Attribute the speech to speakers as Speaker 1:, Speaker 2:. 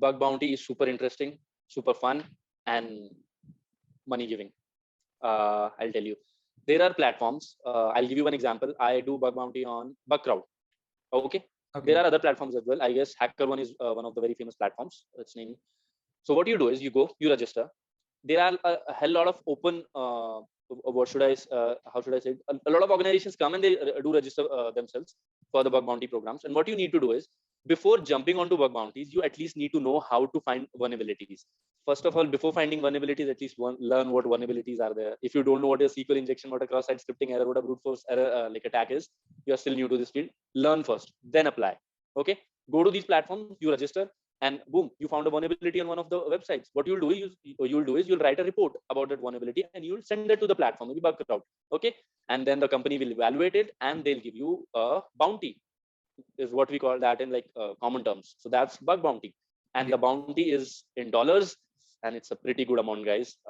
Speaker 1: bug bounty is super interesting, super fun, and money giving. I'll tell you. There are platforms. I'll give you one example. I do bug bounty on Bug Crowd. Okay. There are other platforms as well. I guess HackerOne is one of the very famous platforms. Its name. So what you do is you go, you register. There are a hell lot of open. What should I? How should I say? A lot of organizations come and they do register themselves for the bug bounty programs. And what you need to do is, before jumping onto bug bounties, you at least need to know how to find vulnerabilities. First of all, before finding vulnerabilities, at least learn what vulnerabilities are there. If you don't know what a SQL injection, what a cross-site scripting error, what a brute force error like attack is, you are still new to this field. Learn first, then apply. Okay, go to these platforms, you register, and boom, you found a vulnerability on one of the websites. What you'll do is you'll write a report about that vulnerability and you'll send it to the platform, maybe Bug Crowd. Okay, and then the company will evaluate it and they'll give you a bounty, is what we call that in like common terms. So that's bug bounty, and the bounty is in dollars, and it's a pretty good amount, guys.